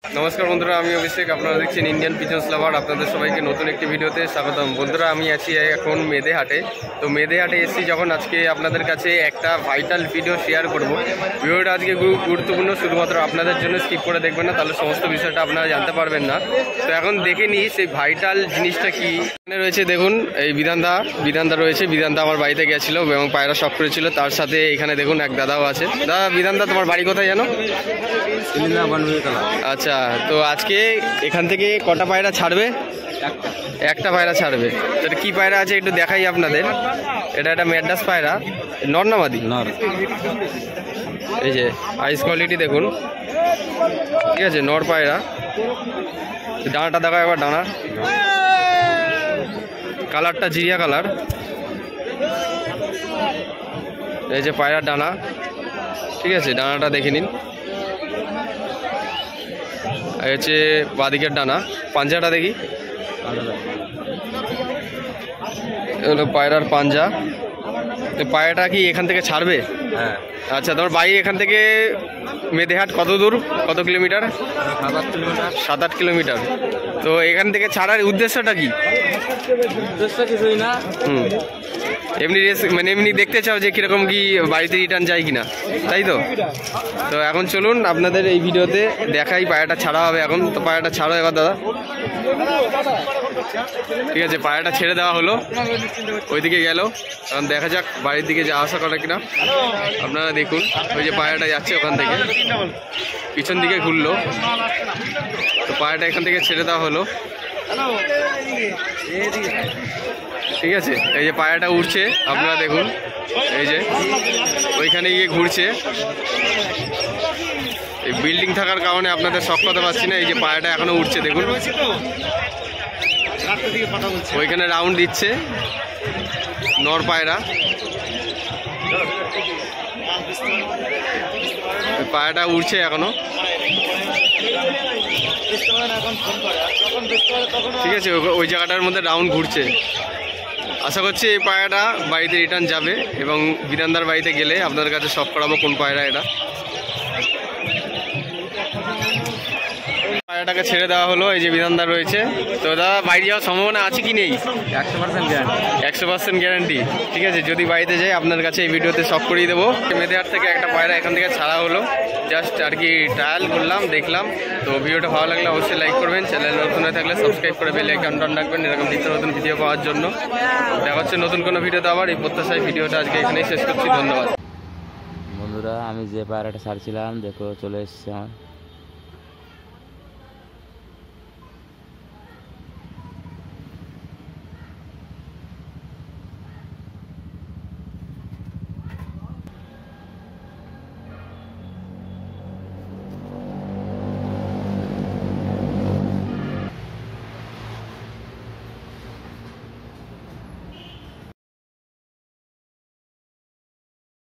নমস্কার বন্ধুরা, আমি অভিষেক। আপনারা দেখছেন ইন্ডিয়ান পিজন্স লাভার। আপনাদের সবাইকে নতুন একটি ভিডিওতে স্বাগতম। বন্ধুরা, আমি আছি এখন মেদেহাটে। তো মেদেহাটে এসেছি যখন, আজকে আপনাদের কাছে একটা ভাইটাল ভিডিও শেয়ার করব। ভিডিওটা আজকে গুরুত্বপূর্ণ, শুধুমাত্র আপনাদের জন্য, স্কিপ করে দেখবেন না, তাহলে সমস্ত বিষয়টা আপনারা জানতে পারবেন না। তো এখন দেখে নিই সেই ভাইটাল জিনিসটা কি। এখানে রয়েছে দেখুন, এই বিধানদা রয়েছে। বিধানদা আমার বাড়িতে গেছিল এবং পায়রা শখ করেছিল। তার সাথে এখানে দেখুন এক দাদাও আছে। দাদা, বিধানদা তোমার বাড়ি কোথায় জানো? আচ্ছা, তো আজকে এখান থেকে কটা পায়রা ছাড়বে? একটা পায়রা ছাড়বে। তো কি পায়রা আছে একটু দেখাই আপনাদের। এটা একটা ম্যাড্রাস পায়রা, নর না মাদি? নর। এই যে আইস কোয়ালিটি দেখুন, ঠিক আছে, নর পায়রা। ডানাটা দেখা একবার, ডানা কালারটা জিরিয়া কালার। এই যে পায়রার ডানা, ঠিক আছে, ডানাটা দেখে নিন। আর হচ্ছে বাদিকের ডানা, পাঞ্জাটা দেখি। হলো পায়রার পাঞ্জা। তো পায়রাটা কি এখান থেকে ছাড়বে? হ্যাঁ। আচ্ছা, তোমার বাড়ি এখান থেকে মেদেহাট কত দূর, কত কিলোমিটার? 7-8 কিলোমিটার। তো এখান থেকে ছাড়ার উদ্দেশ্যটা কি? উদ্দেশ্য কিছুই না, এমনি মানে এমনি দেখতে চাও যে কিরকম কি বাড়িতে রিটার্ন যায় কিনা, তাই তো? তো এখন চলুন আপনাদের এই ভিডিওতে দেখাই। পায়রাটা ছাড়া হবে এখন। তো পায়রাটা ছাড়ো এবার দাদা। ঠিক আছে, পায়রাটা ছেড়ে দেওয়া হলো, ওইদিকে গেল। এখন দেখা যাক বাড়ির দিকে যাওয়া আসা করে কিনা। আপনারা দেখুন, ওই যে পায়রাটা যাচ্ছে ওখান থেকে, পিছন দিকে ঘুরলো। তো পায়রাটা এখান থেকে ছেড়ে দেওয়া হলো, ঠিক আছে। এই যে পায়রাটা উঠছে, আপনারা দেখুন, এই যে ওইখানে গিয়ে ঘুরছে। এই বিল্ডিং থাকার কারণে আপনাদের শখ করতে পারছি না। এই যে পায়রাটা এখনো উঠছে দেখুন, ওইখানে রাউন্ড দিচ্ছে নর পায়রা। পায়রাটা উঠছে এখনো, ঠিক আছে। ওই জায়গাটার মধ্যে রাউন্ড ঘুরছে। আশা করছি এই পায়রাটা বাড়িতে রিটার্ন যাবে এবং বিধানদার বাড়িতে গেলে আপনাদের কাছে শখ করাবো কোন পায়রা এটা। পায়রাটাকে ছেড়ে দেওয়া হলো, এই যে বিধানদার রয়েছে। তো দাদা, বাড়ি যাওয়ার সম্ভাবনা আছে কি নেই? 100% গ্যারান্টি। ঠিক আছে, যদি বাড়িতে যাই আপনার কাছে এই ভিডিওতে শখ করিয়ে দেবো। মেদেহাট থেকে একটা পায়রা এখান থেকে ছাড়া হলো, জাস্ট আর কি ট্রায়াল করলাম, দেখলাম। তো ভিডিওটা ভালো লাগলে অবশ্যই লাইক করবেন, চ্যানেল নতুন হয়ে থাকলে সাবস্ক্রাইব করে বেল আইকনটা অন রাখবেন, এরকম নিত্য নতুন ভিডিও পাওয়ার জন্য। দেখা হচ্ছে নতুন কোনো ভিডিওতে আবার। এই প্রত্যাশায় ভিডিওটা আজকে এখানেই শেষ করছি। ধন্যবাদ বন্ধুরা। আমি যে পায়রাটা ছাড়ছিলাম দেখো চলে এসেছে আমার।